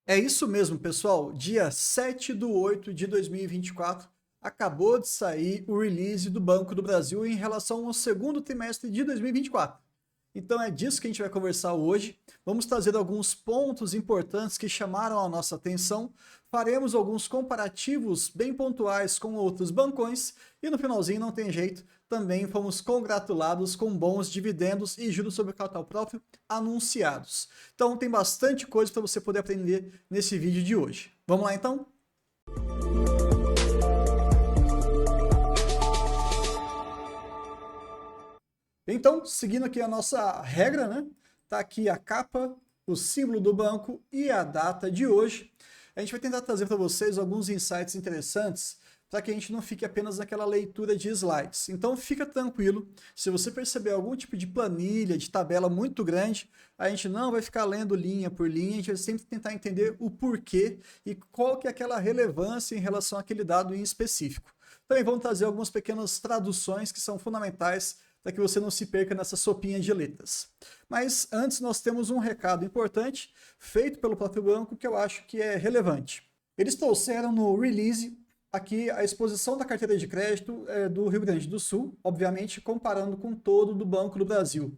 É isso mesmo, pessoal. Dia 7/8 de 2024, acabou de sair o release do Banco do Brasil em relação ao segundo trimestre de 2024. Então é disso que a gente vai conversar hoje. Vamos trazer alguns pontos importantes que chamaram a nossa atenção. Faremos alguns comparativos bem pontuais com outros bancões e no finalzinho não tem jeito, também fomos congratulados com bons dividendos e juros sobre o capital próprio anunciados. Então tem bastante coisa para você poder aprender nesse vídeo de hoje. Vamos lá então? Então, seguindo aqui a nossa regra, né? Tá aqui a capa, o símbolo do banco e a data de hoje. A gente vai tentar trazer para vocês alguns insights interessantes para que a gente não fique apenas naquela leitura de slides. Então fica tranquilo, se você perceber algum tipo de planilha, de tabela muito grande, a gente não vai ficar lendo linha por linha, a gente vai sempre tentar entender o porquê e qual que é aquela relevância em relação àquele dado em específico. Também vamos trazer algumas pequenas traduções que são fundamentais para que você não se perca nessa sopinha de letras. Mas antes nós temos um recado importante feito pelo próprio banco que eu acho que é relevante. Eles trouxeram no release aqui a exposição da carteira de crédito do Rio Grande do Sul, obviamente comparando com todo do Banco do Brasil.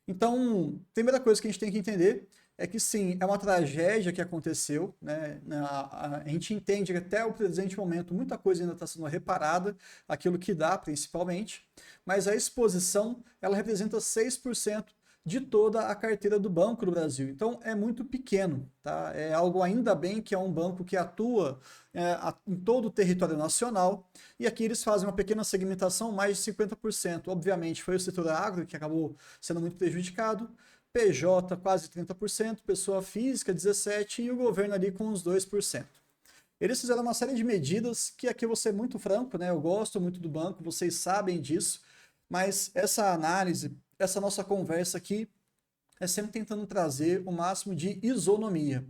Então, a primeira coisa que a gente tem que entender é que sim, é uma tragédia que aconteceu, né? A gente entende que até o presente momento muita coisa ainda está sendo reparada, aquilo que dá principalmente, mas a exposição ela representa 6% de toda a carteira do Banco do Brasil. Então é muito pequeno, tá? É algo ainda bem que é um banco que atua em todo o território nacional, e aqui eles fazem uma pequena segmentação, mais de 50%. Obviamente foi o setor agro que acabou sendo muito prejudicado, PJ quase 30%, pessoa física 17% e o governo ali com uns 2%. Eles fizeram uma série de medidas que aqui eu vou ser muito franco, né? Eu gosto muito do banco, vocês sabem disso, mas essa análise, essa nossa conversa aqui é sempre tentando trazer o máximo de isonomia.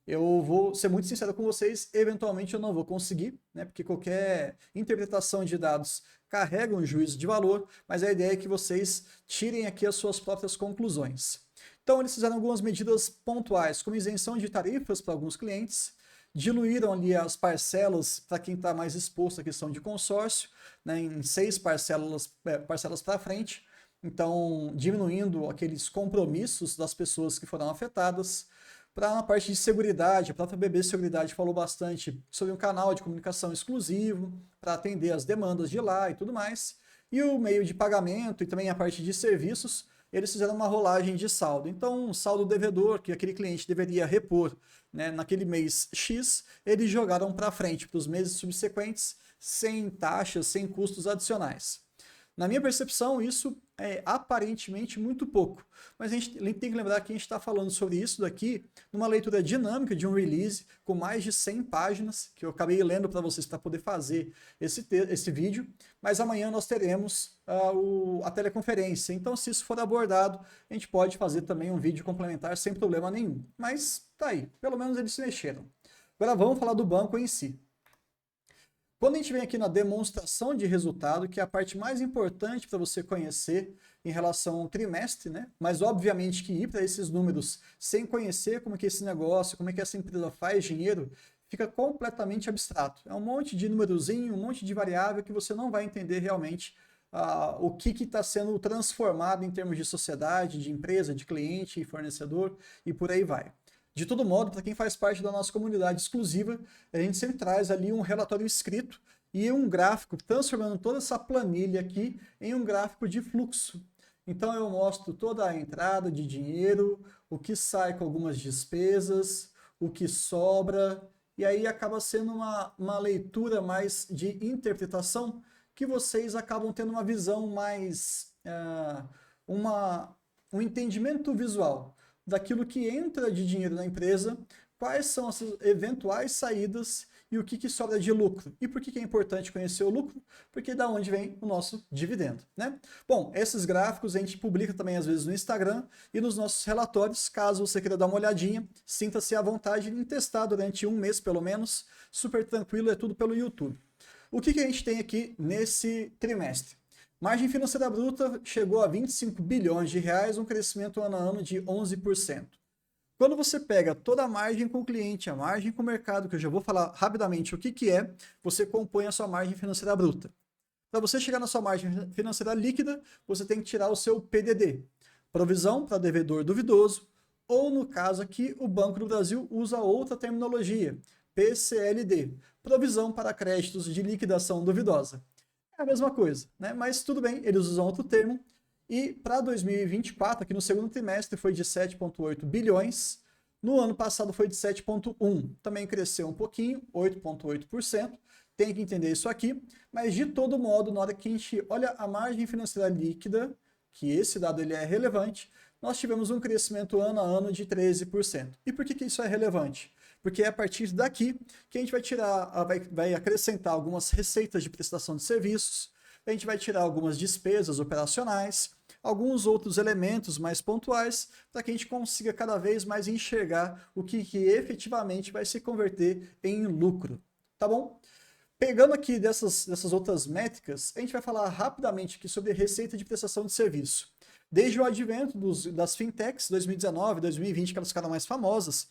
Eu vou ser muito sincero com vocês, eventualmente eu não vou conseguir, né? Porque qualquer interpretação de dados carrega um juízo de valor, mas a ideia é que vocês tirem aqui as suas próprias conclusões. Então, eles fizeram algumas medidas pontuais, como isenção de tarifas para alguns clientes, diluíram ali as parcelas para quem está mais exposto à questão de consórcio, né, em 6 parcelas para frente, então diminuindo aqueles compromissos das pessoas que foram afetadas. Para a parte de seguridade, a própria BB Seguridade falou bastante sobre um canal de comunicação exclusivo para atender as demandas de lá e tudo mais. E o meio de pagamento e também a parte de serviços, eles fizeram uma rolagem de saldo. Então, o saldo devedor que aquele cliente deveria repor, né, naquele mês X, eles jogaram para frente, para os meses subsequentes, sem taxas, sem custos adicionais. Na minha percepção, isso é aparentemente muito pouco, mas a gente tem que lembrar que a gente está falando sobre isso daqui numa leitura dinâmica de um release com mais de 100 páginas, que eu acabei lendo para vocês para poder fazer esse vídeo, mas amanhã nós teremos a teleconferência, então se isso for abordado, a gente pode fazer também um vídeo complementar sem problema nenhum, mas tá aí, pelo menos eles se mexeram. Agora vamos falar do banco em si. Quando a gente vem aqui na demonstração de resultado, que é a parte mais importante para você conhecer em relação ao trimestre, né? Mas obviamente que ir para esses números sem conhecer como que esse negócio, como é que essa empresa faz dinheiro, fica completamente abstrato. É um monte de númerozinho, um monte de variável que você não vai entender realmente o que está sendo transformado em termos de sociedade, de empresa, de cliente e fornecedor e por aí vai. De todo modo, para quem faz parte da nossa comunidade exclusiva, a gente sempre traz ali um relatório escrito e um gráfico, transformando toda essa planilha aqui em um gráfico de fluxo. Então eu mostro toda a entrada de dinheiro, o que sai com algumas despesas, o que sobra, e aí acaba sendo uma leitura mais de interpretação que vocês acabam tendo uma visão mais, um entendimento visual daquilo que entra de dinheiro na empresa, quais são as eventuais saídas e o que sobra de lucro. E por que é importante conhecer o lucro? Porque é da onde vem o nosso dividendo, né? Bom, esses gráficos a gente publica também às vezes no Instagram e nos nossos relatórios, caso você queira dar uma olhadinha, sinta-se à vontade em testar durante um mês pelo menos, super tranquilo, é tudo pelo YouTube. O que a gente tem aqui nesse trimestre? Margem financeira bruta chegou a 25 bilhões de reais, um crescimento ano a ano de 11%. Quando você pega toda a margem com o cliente, a margem com o mercado, que eu já vou falar rapidamente o que é, você compõe a sua margem financeira bruta. Para você chegar na sua margem financeira líquida, você tem que tirar o seu PDD, provisão para devedor duvidoso, ou no caso aqui, o Banco do Brasil usa outra terminologia, PCLD, provisão para créditos de liquidação duvidosa. É a mesma coisa, né? Mas tudo bem, eles usam outro termo. E para 2024, aqui no segundo trimestre, foi de 7,8 bilhões. No ano passado foi de 7,1. Também cresceu um pouquinho, 8,8%. Tem que entender isso aqui. Mas, de todo modo, na hora que a gente olha a margem financeira líquida, que esse dado ele é relevante, nós tivemos um crescimento ano a ano de 13%. E por que isso é relevante? Porque é a partir daqui que a gente vai tirar, vai acrescentar algumas receitas de prestação de serviços, a gente vai tirar algumas despesas operacionais, alguns outros elementos mais pontuais, para que a gente consiga cada vez mais enxergar o que efetivamente vai se converter em lucro, tá bom? Pegando aqui dessas outras métricas, a gente vai falar rapidamente aqui sobre receita de prestação de serviço. Desde o advento das fintechs, 2019, 2020, que elas ficaram mais famosas,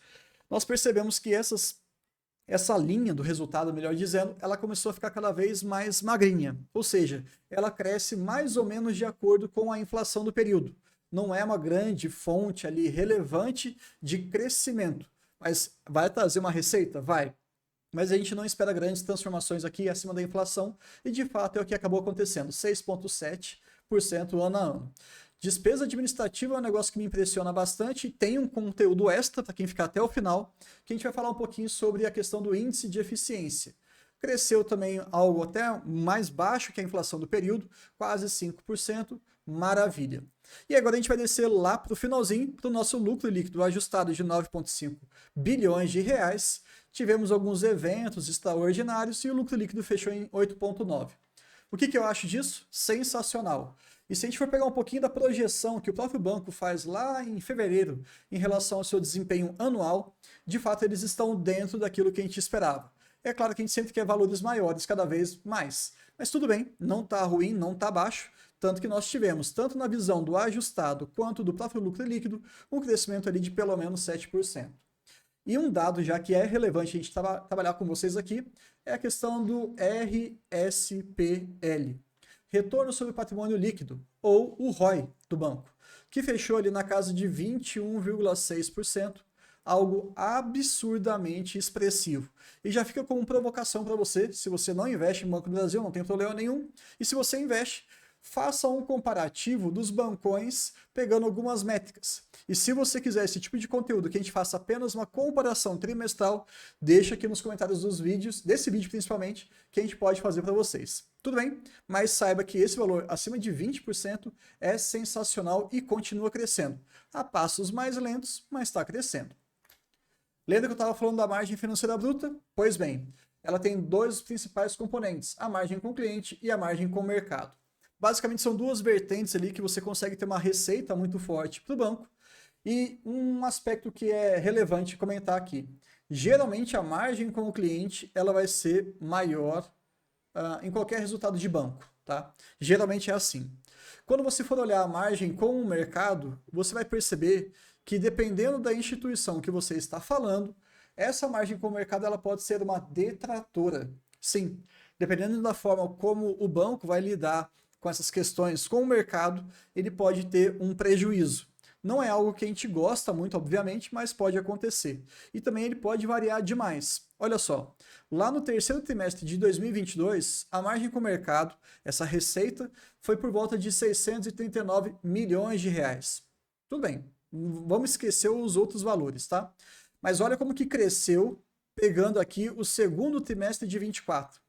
nós percebemos que essa linha do resultado, melhor dizendo, ela começou a ficar cada vez mais magrinha. Ou seja, ela cresce mais ou menos de acordo com a inflação do período. Não é uma grande fonte ali relevante de crescimento. Mas vai trazer uma receita? Vai. Mas a gente não espera grandes transformações aqui acima da inflação. E de fato é o que acabou acontecendo. 6,7% ano a ano. Despesa administrativa é um negócio que me impressiona bastante. Tem um conteúdo extra para quem ficar até o final, que a gente vai falar um pouquinho sobre a questão do índice de eficiência. Cresceu também algo até mais baixo que a inflação do período, quase 5%, maravilha. E agora a gente vai descer lá para o finalzinho, para o nosso lucro líquido ajustado de 9,5 bilhões de reais. Tivemos alguns eventos extraordinários e o lucro líquido fechou em 8,9. O que eu acho disso? Sensacional. E se a gente for pegar um pouquinho da projeção que o próprio banco faz lá em fevereiro em relação ao seu desempenho anual, de fato eles estão dentro daquilo que a gente esperava. É claro que a gente sempre quer valores maiores, cada vez mais. Mas tudo bem, não está ruim, não está baixo. Tanto que nós tivemos, tanto na visão do ajustado quanto do próprio lucro líquido, um crescimento ali de pelo menos 7%. E um dado já que é relevante a gente trabalhar com vocês aqui é a questão do RSPL. Retorno sobre patrimônio líquido, ou o ROI do banco, que fechou ali na casa de 21,6%, algo absurdamente expressivo. E já fica como provocação para você, se você não investe em Banco do Brasil, não tem problema nenhum, e se você investe, faça um comparativo dos bancões pegando algumas métricas. E se você quiser esse tipo de conteúdo que a gente faça apenas uma comparação trimestral, deixa aqui nos comentários dos vídeos, desse vídeo principalmente, que a gente pode fazer para vocês. Tudo bem? Mas saiba que esse valor acima de 20% é sensacional e continua crescendo. A passos mais lentos, mas está crescendo. Lembra que eu estava falando da margem financeira bruta? Pois bem, ela tem dois principais componentes, a margem com o cliente e a margem com o mercado. Basicamente são duas vertentes ali que você consegue ter uma receita muito forte para o banco. E um aspecto que é relevante comentar aqui. Geralmente a margem com o cliente ela vai ser maior em qualquer resultado de banco, tá? Geralmente é assim. Quando você for olhar a margem com o mercado, você vai perceber que dependendo da instituição que você está falando, essa margem com o mercado ela pode ser uma detratora. Sim, dependendo da forma como o banco vai lidar com essas questões com o mercado, ele pode ter um prejuízo. Não é algo que a gente gosta muito, obviamente, mas pode acontecer. E também ele pode variar demais. Olha só, lá no terceiro trimestre de 2022, a margem com o mercado, essa receita, foi por volta de 639 milhões de reais. Tudo bem, vamos esquecer os outros valores, tá? Mas olha como que cresceu, pegando aqui o segundo trimestre de 24.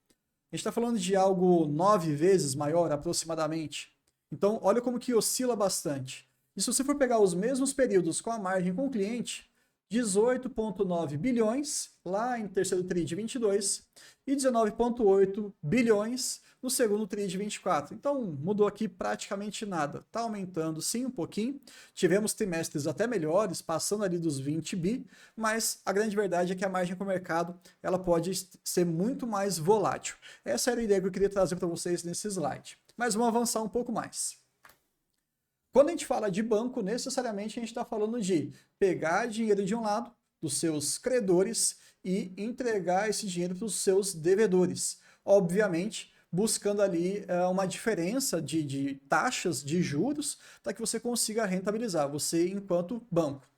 A gente está falando de algo 9 vezes maior, aproximadamente. Então, olha como que oscila bastante. E se você for pegar os mesmos períodos com a margem com o cliente, 18,9 bilhões lá em terceiro TRI de 22 e 19,8 bilhões no segundo TRI de 24. Então, mudou aqui praticamente nada. Está aumentando sim um pouquinho. Tivemos trimestres até melhores, passando ali dos 20 bi, mas a grande verdade é que a margem com o mercado ela pode ser muito mais volátil. Essa era a ideia que eu queria trazer para vocês nesse slide. Mas vamos avançar um pouco mais. Quando a gente fala de banco, necessariamente a gente está falando de pegar dinheiro de um lado, dos seus credores, e entregar esse dinheiro para os seus devedores. Obviamente, buscando ali uma diferença de taxas de juros para que você consiga rentabilizar, você enquanto banco.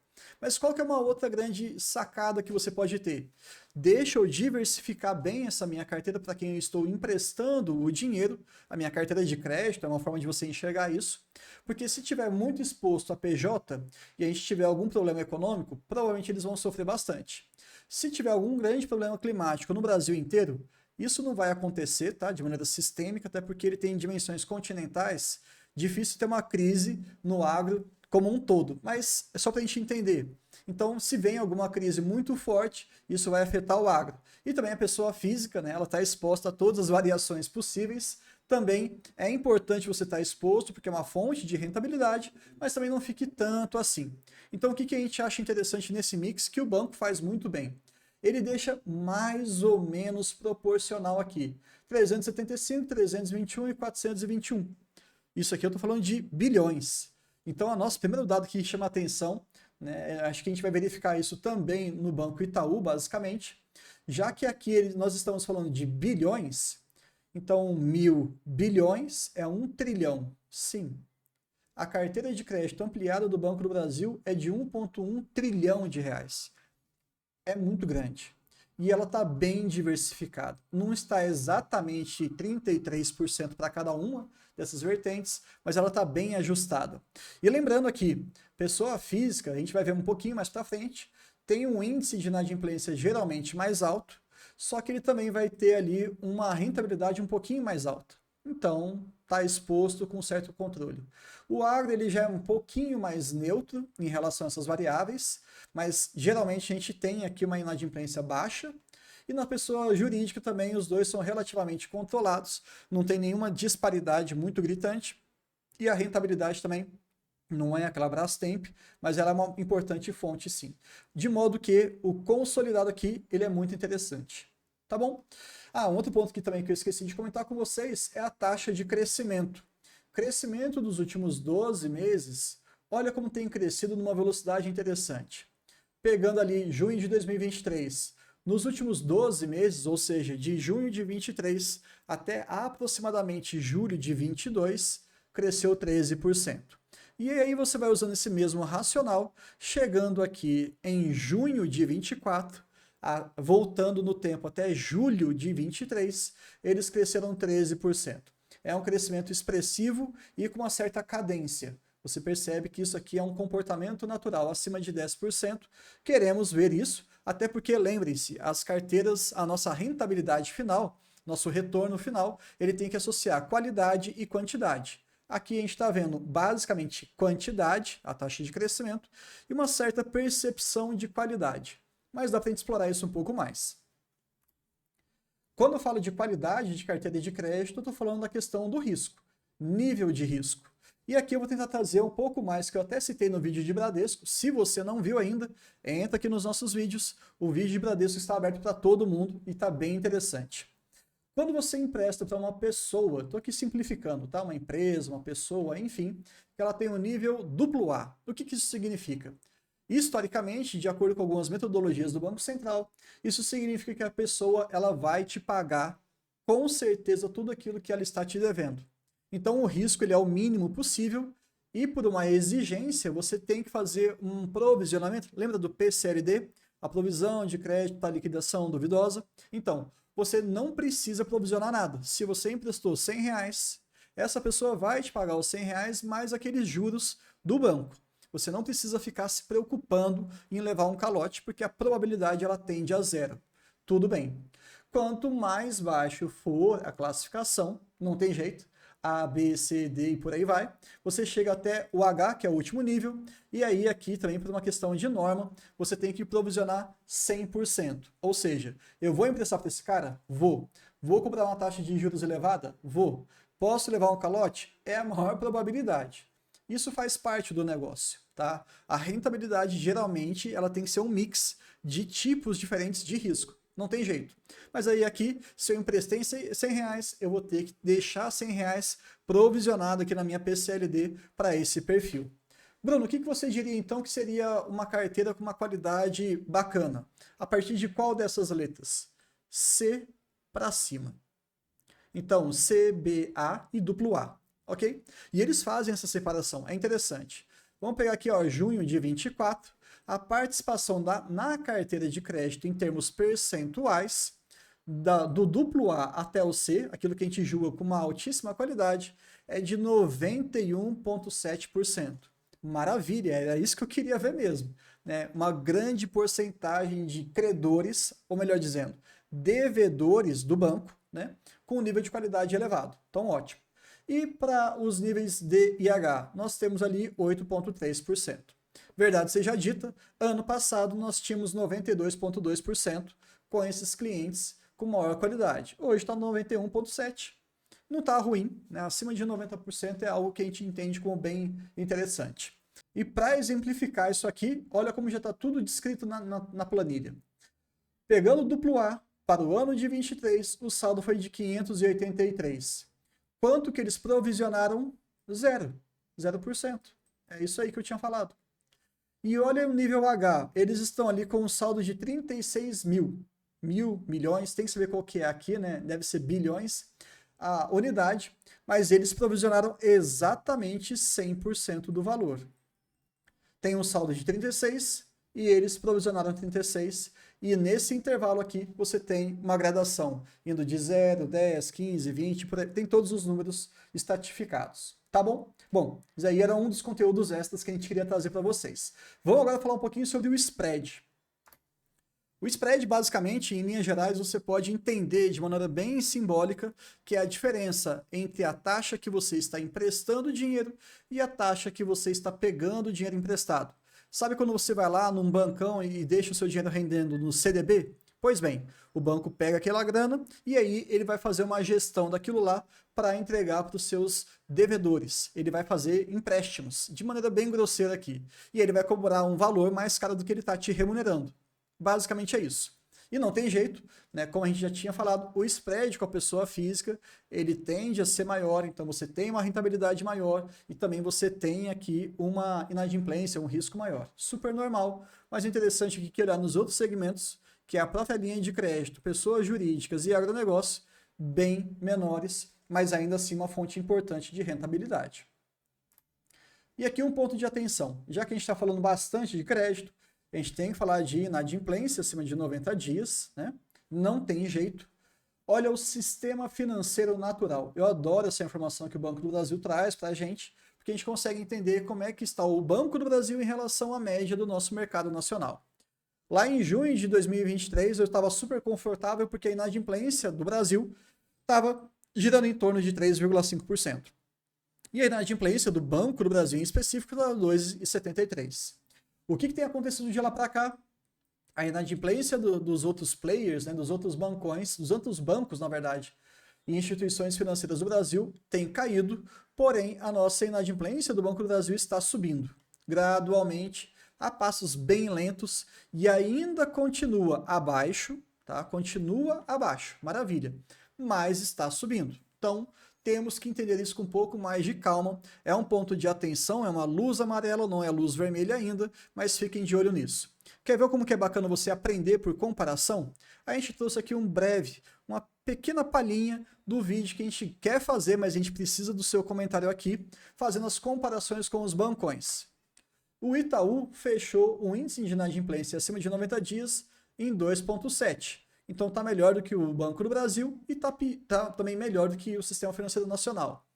Mas qual que é uma outra grande sacada que você pode ter? Deixa eu diversificar bem essa minha carteira para quem eu estou emprestando o dinheiro. A minha carteira de crédito é uma forma de você enxergar isso. Porque se tiver muito exposto a PJ e a gente tiver algum problema econômico, provavelmente eles vão sofrer bastante. Se tiver algum grande problema climático no Brasil inteiro, isso não vai acontecer, tá? De maneira sistêmica, até porque ele tem dimensões continentais. Difícil ter uma crise no agro como um todo, mas é só para a gente entender. Então, se vem alguma crise muito forte, isso vai afetar o agro. E também a pessoa física, né, ela está exposta a todas as variações possíveis. Também é importante você estar exposto, porque é uma fonte de rentabilidade, mas também não fique tanto assim. Então, o que a gente acha interessante nesse mix que o banco faz muito bem? Ele deixa mais ou menos proporcional aqui. 375, 321 e 421. Isso aqui eu estou falando de bilhões. Então, o nosso primeiro dado que chama atenção, né, acho que a gente vai verificar isso também no Banco Itaú, basicamente, já que aqui nós estamos falando de bilhões, então 1.000 bilhões é 1 trilhão. Sim, a carteira de crédito ampliada do Banco do Brasil é de 1,1 trilhão de reais. É muito grande. E ela está bem diversificada. Não está exatamente 33% para cada uma dessas vertentes, mas ela está bem ajustada. E lembrando aqui, pessoa física, a gente vai ver um pouquinho mais para frente, tem um índice de inadimplência geralmente mais alto, só que ele também vai ter ali uma rentabilidade um pouquinho mais alta. Então, está exposto com certo controle. O agro ele já é um pouquinho mais neutro em relação a essas variáveis, mas geralmente a gente tem aqui uma inadimplência baixa, e na pessoa jurídica também os dois são relativamente controlados, não tem nenhuma disparidade muito gritante, e a rentabilidade também não é aquela Brastemp, mas ela é uma importante fonte sim. De modo que o consolidado aqui ele é muito interessante. Tá bom? Um outro ponto que também que eu esqueci de comentar com vocês é a taxa de crescimento. Crescimento dos últimos 12 meses, olha como tem crescido numa velocidade interessante. Pegando ali junho de 2023, nos últimos 12 meses, ou seja, de junho de 23 até aproximadamente julho de 22, cresceu 13%. E aí você vai usando esse mesmo racional, chegando aqui em junho de 24, voltando no tempo até julho de 23, eles cresceram 13%. É um crescimento expressivo e com uma certa cadência. Você percebe que isso aqui é um comportamento natural, acima de 10%. Queremos ver isso, até porque, lembrem-se, as carteiras, a nossa rentabilidade final, nosso retorno final, ele tem que associar qualidade e quantidade. Aqui a gente está vendo basicamente quantidade, a taxa de crescimento, e uma certa percepção de qualidade. Mas dá para a gente explorar isso um pouco mais. Quando eu falo de qualidade de carteira de crédito, eu estou falando da questão do risco, nível de risco. E aqui eu vou tentar trazer um pouco mais, que eu até citei no vídeo de Bradesco. Se você não viu ainda, entra aqui nos nossos vídeos. O vídeo de Bradesco está aberto para todo mundo e está bem interessante. Quando você empresta para uma pessoa, estou aqui simplificando, tá? Uma empresa, uma pessoa, enfim, que ela tem um nível AA. O que isso significa? Historicamente, de acordo com algumas metodologias do Banco Central, isso significa que a pessoa ela vai te pagar com certeza tudo aquilo que ela está te devendo. Então o risco ele é o mínimo possível e por uma exigência você tem que fazer um provisionamento. Lembra do PCLD? A provisão de crédito para liquidação duvidosa? Então, você não precisa provisionar nada. Se você emprestou R$100, essa pessoa vai te pagar os R$100 mais aqueles juros do banco. Você não precisa ficar se preocupando em levar um calote, porque a probabilidade ela tende a zero. Tudo bem. Quanto mais baixo for a classificação, não tem jeito, A, B, C, D e por aí vai, você chega até o H, que é o último nível, e aí aqui também por uma questão de norma, você tem que provisionar 100%. Ou seja, eu vou emprestar para esse cara? Vou. Vou cobrar uma taxa de juros elevada? Vou. Posso levar um calote? É a maior probabilidade. Isso faz parte do negócio, tá? A rentabilidade, geralmente, ela tem que ser um mix de tipos diferentes de risco. Não tem jeito. Mas aí aqui, se eu emprestei 100 reais, eu vou ter que deixar 100 reais provisionado aqui na minha PCLD para esse perfil. Bruno, o que você diria então que seria uma carteira com uma qualidade bacana? A partir de qual dessas letras? C para cima. Então, C, B, A e duplo A, ok? E eles fazem essa separação, é interessante. Vamos pegar aqui, ó, junho de 24, a participação na carteira de crédito em termos percentuais, do duplo A até o C, aquilo que a gente julga com uma altíssima qualidade, é de 91,7%. Maravilha, era isso que eu queria ver mesmo. Né? Uma grande porcentagem de credores, ou melhor dizendo, devedores do banco, né? Com um nível de qualidade elevado. Então, ótimo. E para os níveis D e H, nós temos ali 8,3%. Verdade seja dita, ano passado nós tínhamos 92,2% com esses clientes com maior qualidade. Hoje está 91,7%. Não está ruim, né? Acima de 90% é algo que a gente entende como bem interessante. E para exemplificar isso aqui, olha como já está tudo descrito na planilha. Pegando o duplo A, para o ano de 23, o saldo foi de 583. Quanto que eles provisionaram? 0%. É isso aí que eu tinha falado. E olha o nível H, eles estão ali com um saldo de 36 mil. Milhões, tem que saber qual que é aqui, né? Deve ser bilhões a unidade, mas eles provisionaram exatamente 100% do valor. Tem um saldo de 36 e eles provisionaram 36, e nesse intervalo aqui você tem uma gradação indo de 0, 10, 15, 20, por aí, tem todos os números estratificados. Tá bom? Bom, isso aí era um dos conteúdos extras que a gente queria trazer para vocês. Vamos agora falar um pouquinho sobre o spread. O spread, basicamente, em linhas gerais, você pode entender de maneira bem simbólica que é a diferença entre a taxa que você está emprestando dinheiro e a taxa que você está pegando dinheiro emprestado. Sabe quando você vai lá num bancão e deixa o seu dinheiro rendendo no CDB? Pois bem, o banco pega aquela grana e aí ele vai fazer uma gestão daquilo lá para entregar para os seus devedores. Ele vai fazer empréstimos, de maneira bem grosseira aqui. E ele vai cobrar um valor mais caro do que ele está te remunerando. Basicamente é isso. E não tem jeito, né? Como a gente já tinha falado, o spread com a pessoa física, ele tende a ser maior, então você tem uma rentabilidade maior e também você tem aqui uma inadimplência, um risco maior. Super normal, mas interessante aqui que olhar nos outros segmentos, que é a própria linha de crédito, pessoas jurídicas e agronegócio, bem menores, mas ainda assim uma fonte importante de rentabilidade. E aqui um ponto de atenção, já que a gente está falando bastante de crédito, a gente tem que falar de inadimplência acima de 90 dias, né? Não tem jeito. Olha o sistema financeiro natural. Eu adoro essa informação que o Banco do Brasil traz para a gente, porque a gente consegue entender como é que está o Banco do Brasil em relação à média do nosso mercado nacional. Lá em junho de 2023, eu estava super confortável porque a inadimplência do Brasil estava girando em torno de 3,5%. E a inadimplência do Banco do Brasil em específico estava 2,73%. O que tem acontecido de lá para cá? A inadimplência dos outros players, né, dos outros bancões, dos outros bancos, na verdade, e instituições financeiras do Brasil tem caído, porém a nossa inadimplência do Banco do Brasil está subindo, gradualmente, a passos bem lentos, e ainda continua abaixo, tá? Continua abaixo, maravilha, mas está subindo. Então, temos que entender isso com um pouco mais de calma. É um ponto de atenção, é uma luz amarela, não é luz vermelha ainda, mas fiquem de olho nisso. Quer ver como que é bacana você aprender por comparação? A gente trouxe aqui uma pequena palhinha do vídeo que a gente quer fazer, mas a gente precisa do seu comentário aqui, fazendo as comparações com os bancões. O Itaú fechou um índice de inadimplência acima de 90 dias em 2,7%. Então está melhor do que o Banco do Brasil e está também melhor do que o Sistema Financeiro Nacional.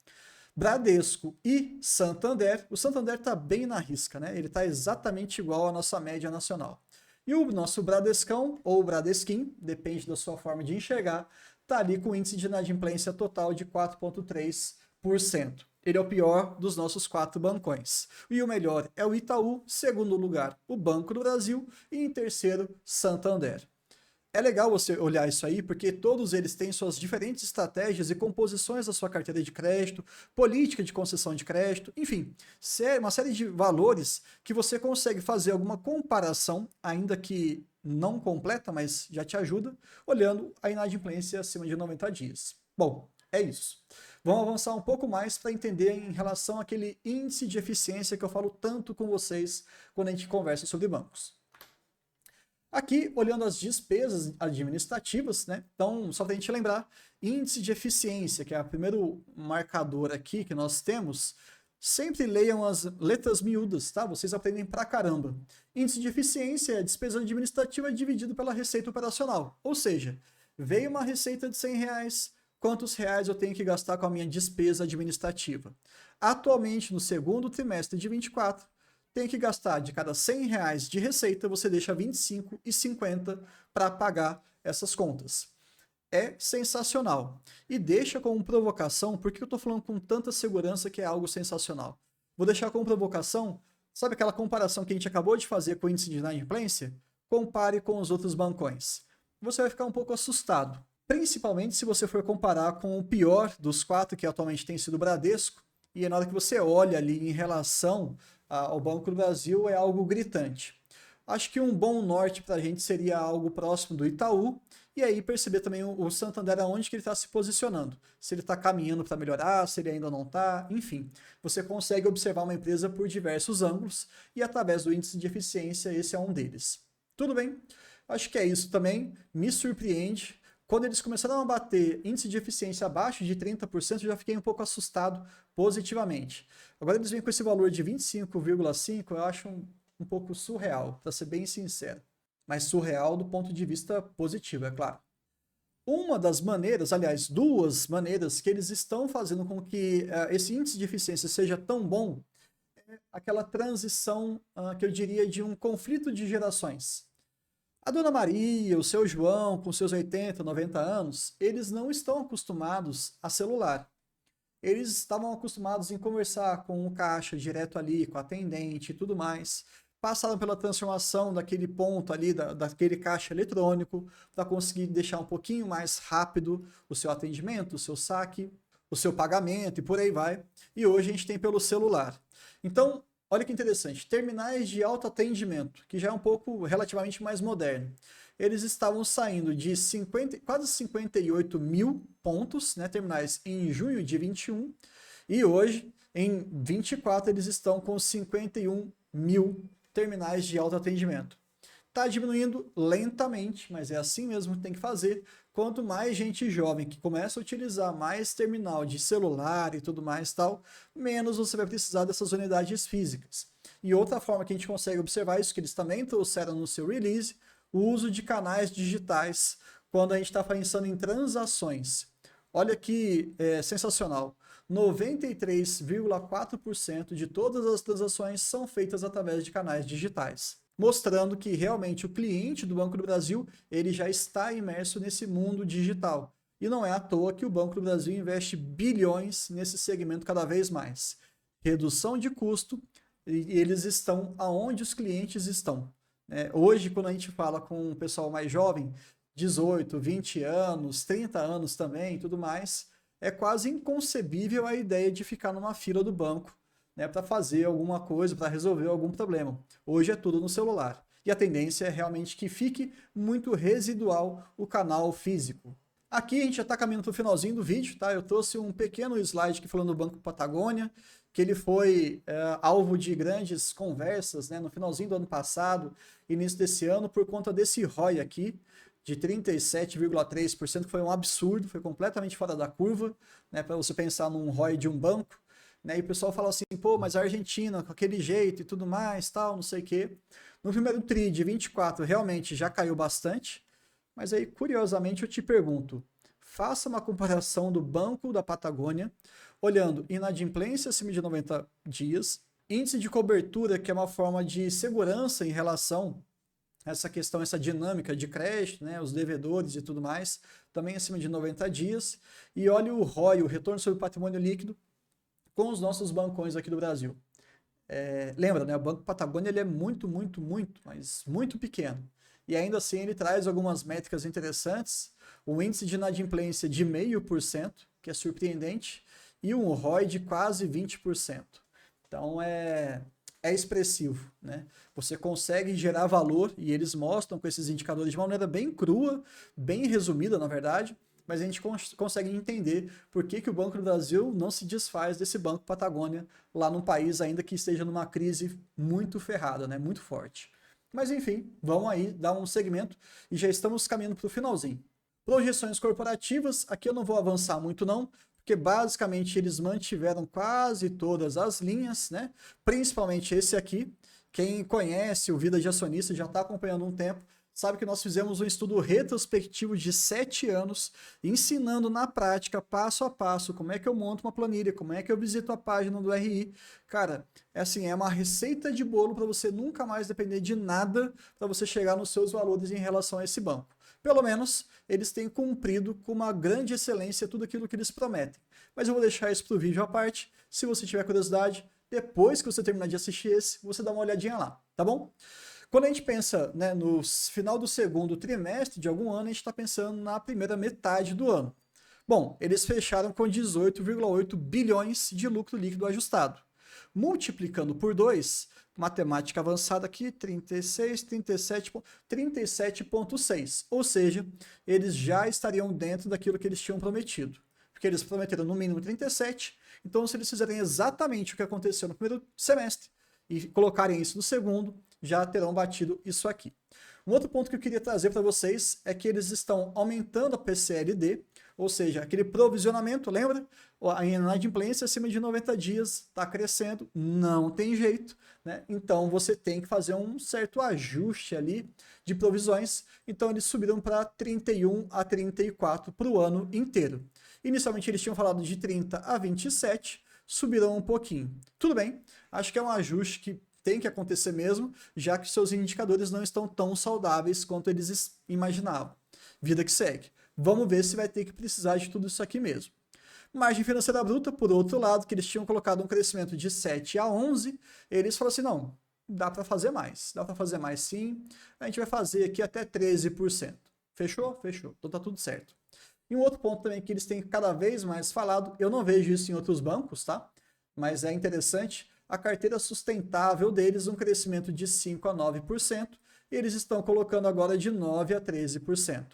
Bradesco e Santander, o Santander está bem na risca, né? Ele está exatamente igual à nossa média nacional. E o nosso Bradescão, ou Bradesquim, depende da sua forma de enxergar, está ali com índice de inadimplência total de 4,3%. Ele é o pior dos nossos 4 bancões. E o melhor é o Itaú, segundo lugar o Banco do Brasil e em terceiro Santander. É legal você olhar isso aí, porque todos eles têm suas diferentes estratégias e composições da sua carteira de crédito, política de concessão de crédito, enfim, uma série de valores que você consegue fazer alguma comparação, ainda que não completa, mas já te ajuda, olhando a inadimplência acima de 90 dias. Bom, é isso. Vamos avançar um pouco mais para entender em relação àquele índice de eficiência que eu falo tanto com vocês quando a gente conversa sobre bancos. Aqui, olhando as despesas administrativas, né? Então, só para a gente lembrar, índice de eficiência, que é o primeiro marcador aqui que nós temos, sempre leiam as letras miúdas, tá? Vocês aprendem pra caramba. Índice de eficiência é a despesa administrativa dividido pela receita operacional. Ou seja, veio uma receita de R$100, quantos reais eu tenho que gastar com a minha despesa administrativa? Atualmente, no segundo trimestre de 24, tem que gastar de cada R$100 de receita, você deixa R$25,50 para pagar essas contas. É sensacional. E deixa como provocação, por que eu estou falando com tanta segurança que é algo sensacional? Vou deixar como provocação, sabe aquela comparação que a gente acabou de fazer com o índice de inadimplência? Compare com os outros bancões. Você vai ficar um pouco assustado. Principalmente se você for comparar com o pior dos 4, que atualmente tem sido o Bradesco, e na hora que você olha ali em relação ao Banco do Brasil é algo gritante. Acho que um bom norte para a gente seria algo próximo do Itaú, e aí perceber também o Santander aonde que ele está se posicionando. Se ele está caminhando para melhorar, se ele ainda não está, enfim. Você consegue observar uma empresa por diversos ângulos, e através do índice de eficiência, esse é um deles. Tudo bem? Acho que é isso também. Me surpreende. Quando eles começaram a bater índice de eficiência abaixo de 30%, eu já fiquei um pouco assustado positivamente. Agora eles vêm com esse valor de 25,5%, eu acho um pouco surreal, para ser bem sincero. Mas surreal do ponto de vista positivo, é claro. Uma das maneiras, aliás, duas maneiras que eles estão fazendo com que esse índice de eficiência seja tão bom, é aquela transição que eu diria de um conflito de gerações. A Dona Maria, o seu João, com seus 80, 90 anos, eles não estão acostumados a celular. Eles estavam acostumados em conversar com o caixa direto ali, com a atendente e tudo mais. Passaram pela transformação daquele ponto ali, daquele caixa eletrônico, para conseguir deixar um pouquinho mais rápido o seu atendimento, o seu saque, o seu pagamento e por aí vai. E hoje a gente tem pelo celular. Então, olha que interessante, terminais de autoatendimento, que já é um pouco relativamente mais moderno. Eles estavam saindo de quase 58 mil pontos, né, terminais em junho de 21, e hoje, em 24, eles estão com 51 mil terminais de autoatendimento. Está diminuindo lentamente, mas é assim mesmo que tem que fazer. Quanto mais gente jovem que começa a utilizar mais terminal de celular e tudo mais tal, menos você vai precisar dessas unidades físicas. E outra forma que a gente consegue observar isso, que eles também trouxeram no seu release, o uso de canais digitais quando a gente está pensando em transações. Olha que sensacional. 93,4% de todas as transações são feitas através de canais digitais, mostrando que realmente o cliente do Banco do Brasil ele já está imerso nesse mundo digital. E não é à toa que o Banco do Brasil investe bilhões nesse segmento cada vez mais. Redução de custo, e eles estão aonde os clientes estão. Hoje, quando a gente fala com o pessoal mais jovem, 18, 20 anos, 30 anos também, tudo mais, é quase inconcebível a ideia de ficar numa fila do banco, né, para fazer alguma coisa, para resolver algum problema. Hoje é tudo no celular. E a tendência é realmente que fique muito residual o canal físico. Aqui a gente já está caminhando para o finalzinho do vídeo, tá? Eu trouxe um pequeno slide aqui falando do Banco Patagônia, que ele foi alvo de grandes conversas, né, no finalzinho do ano passado, início desse ano, por conta desse ROI aqui, de 37,3%, que foi um absurdo, foi completamente fora da curva, né, para você pensar num ROI de um banco, né, e o pessoal fala assim, pô, mas a Argentina, com aquele jeito e tudo mais, tal, não sei o quê. No primeiro TRI de 24, realmente já caiu bastante, mas aí, curiosamente, eu te pergunto, faça uma comparação do Banco da Patagônia, olhando inadimplência acima de 90 dias, índice de cobertura, que é uma forma de segurança em relação essa questão, essa dinâmica de crédito, né, os devedores e tudo mais, também acima de 90 dias, e olha o ROI, o retorno sobre patrimônio líquido, com os nossos bancões aqui do Brasil. Lembra, né, o Banco Patagônia ele é muito, mas muito pequeno, e ainda assim ele traz algumas métricas interessantes, um índice de inadimplência de 0,5%, que é surpreendente, e um ROI de quase 20%. Então é é expressivo, né? Você consegue gerar valor e eles mostram com esses indicadores de uma maneira bem crua, bem resumida, na verdade, mas a gente consegue entender por que, que o Banco do Brasil não se desfaz desse Banco Patagônia lá num país ainda que esteja numa crise muito ferrada, né? Muito forte. Mas enfim, vamos aí dar um segmento e já estamos caminhando para o finalzinho. Projeções corporativas, aqui eu não vou avançar muito não, porque basicamente eles mantiveram quase todas as linhas, né? Principalmente esse aqui. Quem conhece o Vida de Acionista já está acompanhando um tempo, sabe que nós fizemos um estudo retrospectivo de 7 anos, ensinando na prática, passo a passo, como é que eu monto uma planilha, como é que eu visito a página do RI. Cara, é assim, é uma receita de bolo para você nunca mais depender de nada para você chegar nos seus valores em relação a esse banco. Pelo menos, eles têm cumprido com uma grande excelência tudo aquilo que eles prometem. Mas eu vou deixar isso para o vídeo à parte. Se você tiver curiosidade, depois que você terminar de assistir esse, você dá uma olhadinha lá, tá bom? Quando a gente pensa, né, no final do segundo trimestre de algum ano, a gente está pensando na primeira metade do ano. Bom, eles fecharam com 18,8 bilhões de lucro líquido ajustado. Multiplicando por 2, matemática avançada aqui, 37,6. Ou seja, eles já estariam dentro daquilo que eles tinham prometido. Porque eles prometeram no mínimo 37, então se eles fizerem exatamente o que aconteceu no primeiro semestre e colocarem isso no segundo, já terão batido isso aqui. Um outro ponto que eu queria trazer para vocês é que eles estão aumentando a PCLD, ou seja, aquele provisionamento, lembra? A inadimplência acima de 90 dias está crescendo, não tem jeito, né? Então você tem que fazer um certo ajuste ali de provisões. Então eles subiram para 31 a 34 para o ano inteiro. Inicialmente eles tinham falado de 30 a 27, subiram um pouquinho. Tudo bem, acho que é um ajuste que tem que acontecer mesmo, já que seus indicadores não estão tão saudáveis quanto eles imaginavam. Vida que segue. Vamos ver se vai ter que precisar de tudo isso aqui mesmo. Margem financeira bruta, por outro lado, que eles tinham colocado um crescimento de 7 a 11, eles falaram assim, não, dá para fazer mais. Dá para fazer mais sim. A gente vai fazer aqui até 13%. Fechou? Fechou. Então tá tudo certo. E um outro ponto também que eles têm cada vez mais falado, eu não vejo isso em outros bancos, tá? Mas é interessante, a carteira sustentável deles, um crescimento de 5 a 9%, e eles estão colocando agora de 9 a 13%.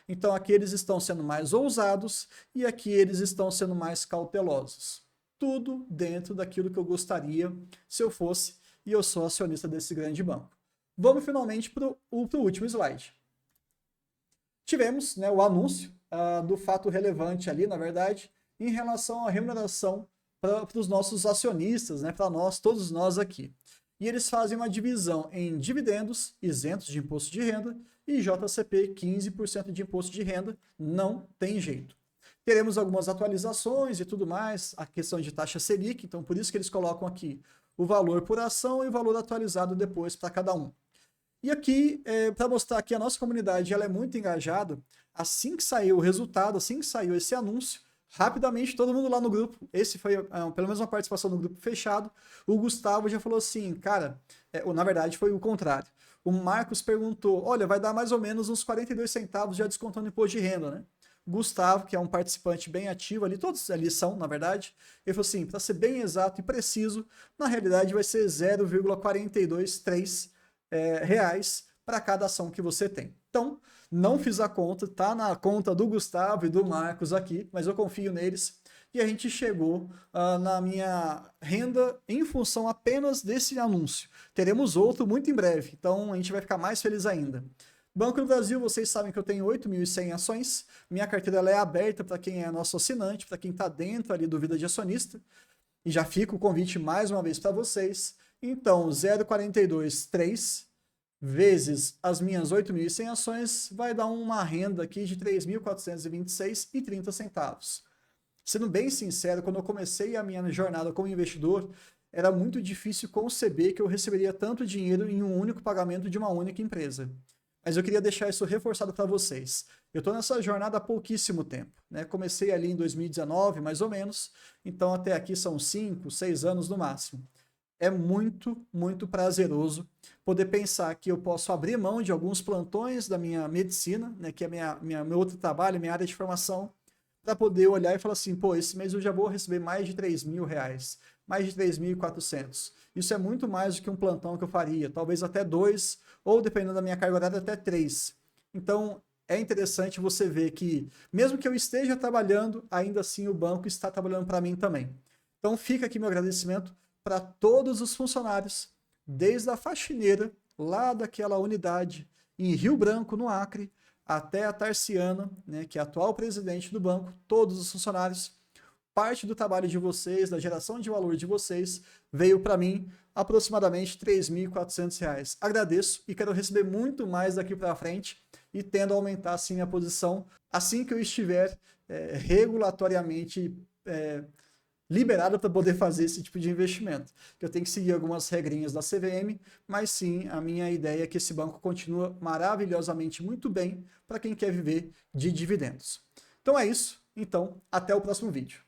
Então aqui eles estão sendo mais ousados e aqui eles estão sendo mais cautelosos. Tudo dentro daquilo que eu gostaria se eu fosse e eu sou acionista desse grande banco. Vamos finalmente para o último slide. Tivemos, né, o anúncio do fato relevante ali, na verdade, em relação à remuneração para os nossos acionistas, né, para nós, todos nós aqui. E eles fazem uma divisão em dividendos isentos de imposto de renda e JCP 15% de imposto de renda, não tem jeito. Teremos algumas atualizações e tudo mais, a questão de taxa Selic, então por isso que eles colocam aqui o valor por ação e o valor atualizado depois para cada um. E aqui, para mostrar que a nossa comunidade ela é muito engajada, assim que saiu o resultado, assim que saiu esse anúncio, rapidamente todo mundo lá no grupo, esse foi pelo menos uma participação no grupo fechado, o Gustavo já falou assim, cara, na verdade foi o contrário. O Marcos perguntou, olha, vai dar mais ou menos uns 42 centavos já descontando imposto de renda, né? Gustavo, que é um participante bem ativo ali, todos ali são, na verdade, ele falou assim, para ser bem exato e preciso, na realidade vai ser 0,423 reais para cada ação que você tem. Então, não fiz a conta, tá na conta do Gustavo e do Marcos aqui, mas eu confio neles. E a gente chegou na minha renda em função apenas desse anúncio. Teremos outro muito em breve, então a gente vai ficar mais feliz ainda. Banco do Brasil, vocês sabem que eu tenho 8.100 ações. Minha carteira ela é aberta para quem é nosso assinante, para quem está dentro ali do Vida de Acionista. E já fica o convite mais uma vez para vocês. Então, 0,423 vezes as minhas 8.100 ações vai dar uma renda aqui de 3.426,30 centavos. Sendo bem sincero, quando eu comecei a minha jornada como investidor, era muito difícil conceber que eu receberia tanto dinheiro em um único pagamento de uma única empresa. Mas eu queria deixar isso reforçado para vocês. Eu estou nessa jornada há pouquíssimo tempo, né? Comecei ali em 2019, mais ou menos, então até aqui são 5, 6 anos no máximo. É muito, muito prazeroso poder pensar que eu posso abrir mão de alguns plantões da minha medicina, né, que é meu outro trabalho, minha área de formação, para poder olhar e falar assim, pô, esse mês eu já vou receber mais de R$ 3.000, mais de 3.400. Isso é muito mais do que um plantão que eu faria, talvez até 2, ou dependendo da minha carga horária, até 3. Então, é interessante você ver que, mesmo que eu esteja trabalhando, ainda assim o banco está trabalhando para mim também. Então, fica aqui meu agradecimento para todos os funcionários, desde a faxineira, lá daquela unidade em Rio Branco, no Acre, até a Tarciana, né, que é a atual presidente do banco, todos os funcionários. Parte do trabalho de vocês, da geração de valor de vocês, veio para mim aproximadamente R$ 3.400. Agradeço e quero receber muito mais daqui para frente e tendo a aumentar assim a posição assim que eu estiver regulatoriamente liberado para poder fazer esse tipo de investimento. Eu tenho que seguir algumas regrinhas da CVM, mas sim, a minha ideia é que esse banco continua maravilhosamente muito bem para quem quer viver de dividendos. Então é isso. Então, até o próximo vídeo.